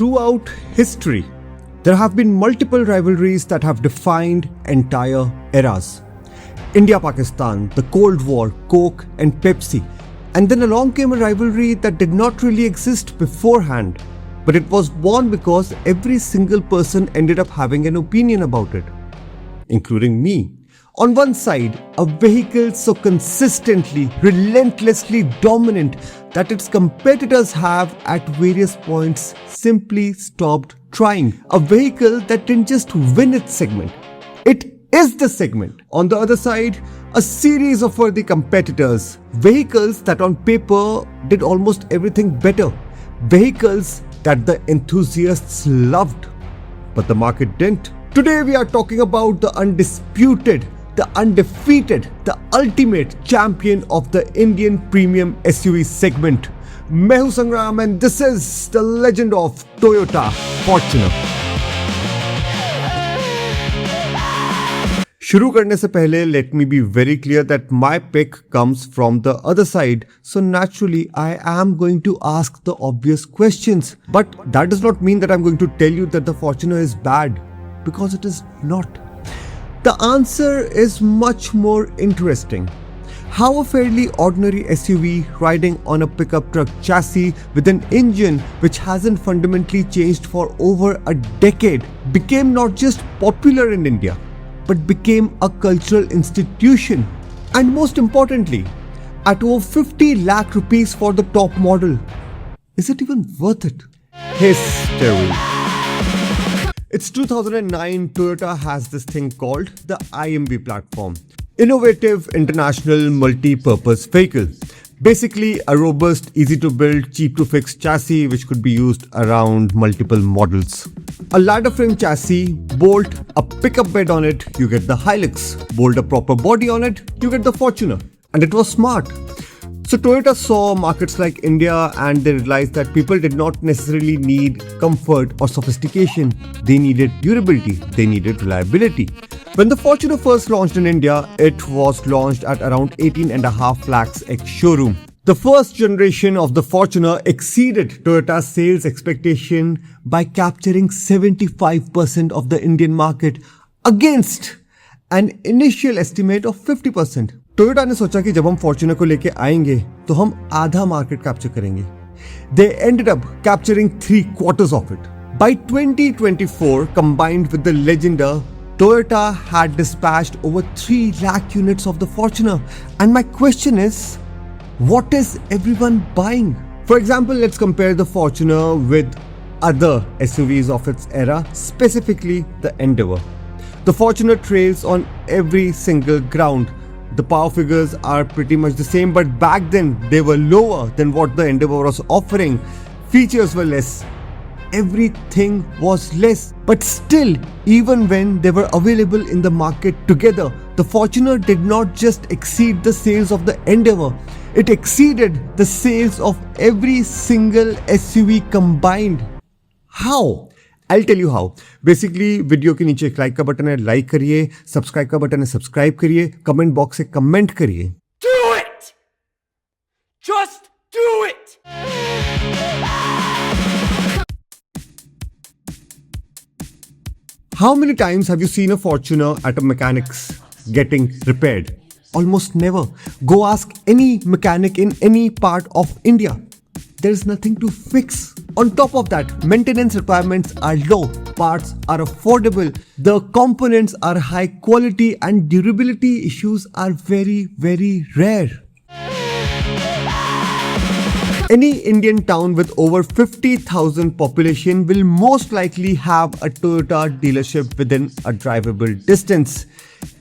Throughout history, there have been multiple rivalries that have defined entire eras. India-Pakistan, the Cold War, Coke and Pepsi. And then along came a rivalry that did not really exist beforehand, but it was born because every single person ended up having an opinion about it, including me. On one side, a vehicle so consistently, relentlessly dominant that its competitors have at various points simply stopped trying. A vehicle that didn't just win its segment, it is the segment. On the other side, a series of worthy competitors, vehicles that on paper did almost everything better, vehicles that the enthusiasts loved, but the market didn't. Today we are talking about the undisputed, the undefeated, the ultimate champion of the Indian premium SUV segment. मैं हूं संग्राम and this is the legend of Toyota Fortuner. शुरू करने से पहले let me be very clear that my pick comes from the other side, so naturally I am going to ask the obvious questions. But that does not mean that I'm going to tell you that the Fortuner is bad, because it is not. The answer is much more interesting. How a fairly ordinary SUV riding on a pickup truck chassis with an engine which hasn't fundamentally changed for over a decade became not just popular in India, but became a cultural institution. And most importantly, at over 50 lakh rupees for the top model. Is it even worth it? History. It's 2009, Toyota has this thing called the IMV platform. Innovative International Multi-Purpose Vehicle. Basically a robust, easy to build, cheap to fix chassis which could be used around multiple models. A ladder frame chassis, bolt a pickup bed on it, you get the Hilux. Bolt a proper body on it, you get the Fortuner. And it was smart. So Toyota saw markets like India and they realized that people did not necessarily need comfort or sophistication. They needed durability, they needed reliability. When the Fortuner first launched in India, it was launched at around 18.5 lakhs ex-showroom. The first generation of the Fortuner exceeded Toyota's sales expectation by capturing 75% of the Indian market against an initial estimate of 50%. Toyota ने सोचा कि जब हम Fortuner को लेके आएंगे तो हम आधा मार्केट कैप्चर करेंगे. They ended up capturing 3/4 of it. By 2024, combined with the Legender, Toyota had dispatched over 3 lakh units of the Fortuner. And my question is, what is everyone buying? For example, let's compare the Fortuner with other SUVs of its era, specifically the Endeavour. The Fortuner trails on every single ground. The power figures are pretty much the same, but back then they were lower than what the Endeavour was offering. Features were less. Everything was less. But still, even when they were available in the market together, the Fortuner did not just exceed the sales of the Endeavour. It exceeded the sales of every single SUV combined. How? I'll tell you how. Basically, video के नीचे एक like का button है, like करिए, subscribe का button है, subscribe करिए, comment box से कमेंट करिए. Do it! Just do it! How many times have you seen a Fortuner at a mechanic's getting repaired? Almost never. Go ask any mechanic in any part of India. There is nothing to fix. On top of that, maintenance requirements are low, parts are affordable, the components are high quality and durability issues are very, very rare. Any Indian town with over 50,000 population will most likely have a Toyota dealership within a drivable distance.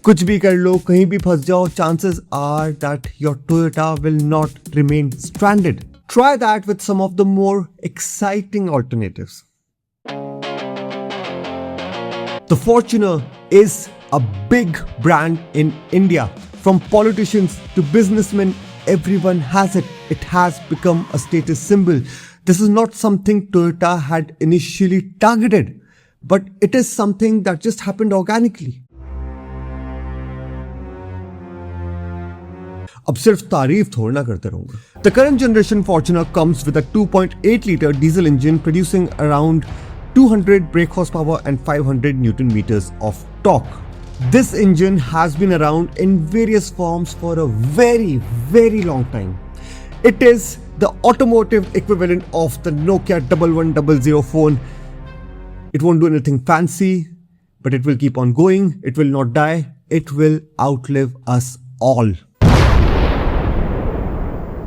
कुछ भी कर लो, कहीं भी फंस जाओ, chances are that your Toyota will not remain stranded. Try that with some of the more exciting alternatives. The Fortuner is a big brand in India. From politicians to businessmen, everyone has it. It has become a status symbol. This is not something Toyota had initially targeted, but it is something that just happened organically. अब सिर्फ तारीफ थोड़ी ना करते रहूंगा. The current generation Fortuner comes with a 2.8 liter diesel engine producing around 200 brake horsepower and 500 Newton meters of torque. This engine has been around in various forms for a very, very long time. It is the automotive equivalent of the Nokia 1100 phone. It won't do anything fancy, but it will keep on going. It will not die. It will outlive us all.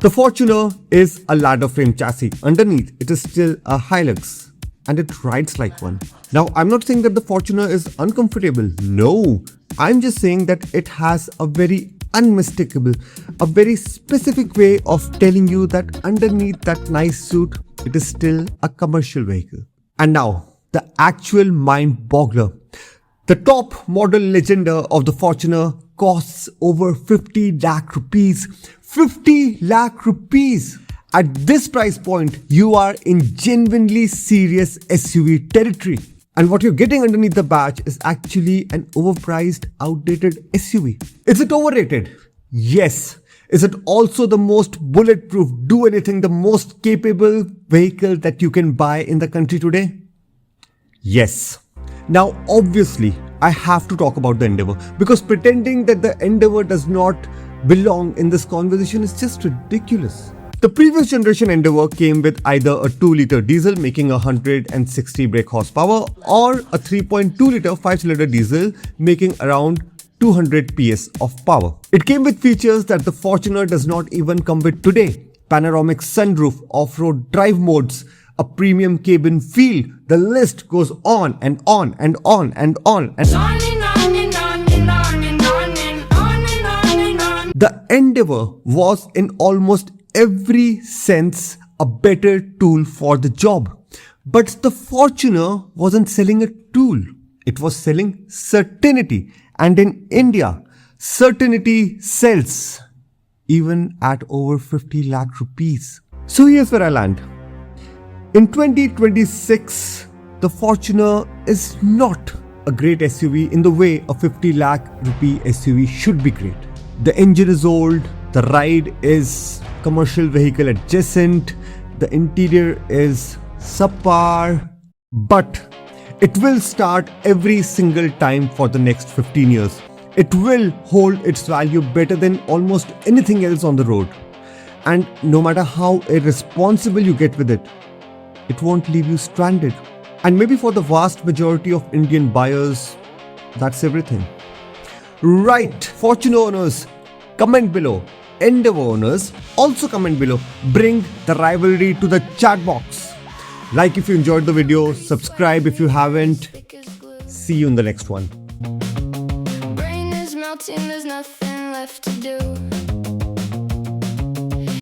The Fortuner is a ladder frame chassis. Underneath, it is still a Hilux, and it rides like one. Now, I'm not saying that the Fortuner is uncomfortable. No, I'm just saying that it has a very unmistakable, a very specific way of telling you that underneath that nice suit, it is still a commercial vehicle. And now, the actual mind boggler. The top model Legender of the Fortuner costs over 50 lakh rupees. 50 lakh rupees! At this price point, you are in genuinely serious SUV territory. And what you're getting underneath the badge is actually an overpriced, outdated SUV. Is it overrated? Yes. Is it also the most bulletproof, do anything, the most capable vehicle that you can buy in the country today? Yes. Now, obviously, I have to talk about the Endeavour because pretending that the Endeavour does not belong in this conversation is just ridiculous. The previous generation Endeavour came with either a 2-liter diesel making 160 brake horsepower or a 3.2-liter 5-cylinder diesel making around 200 PS of power. It came with features that the Fortuner does not even come with today. Panoramic sunroof, off-road drive modes, a premium cabin feel. The list goes on and on and on and on and on. The Endeavour was in almost every sense a better tool for the job. But the Fortuner wasn't selling a tool. It was selling certainty. And in India, certainty sells even at over 50 lakh rupees. So here's where I land. In 2026, the Fortuner is not a great SUV in the way a 50 lakh rupee SUV should be great. The engine is old, the ride is commercial vehicle adjacent, the interior is subpar, but it will start every single time for the next 15 years. It will hold its value better than almost anything else on the road. And no matter how irresponsible you get with it, it won't leave you stranded. And maybe for the vast majority of Indian buyers, that's everything. Right, Fortuner owners, comment below. Endeavour owners, also comment below. Bring the rivalry to the chat box. Like if you enjoyed the video, subscribe if you haven't. See you in the next one. Brain is melting, there's nothing left to do.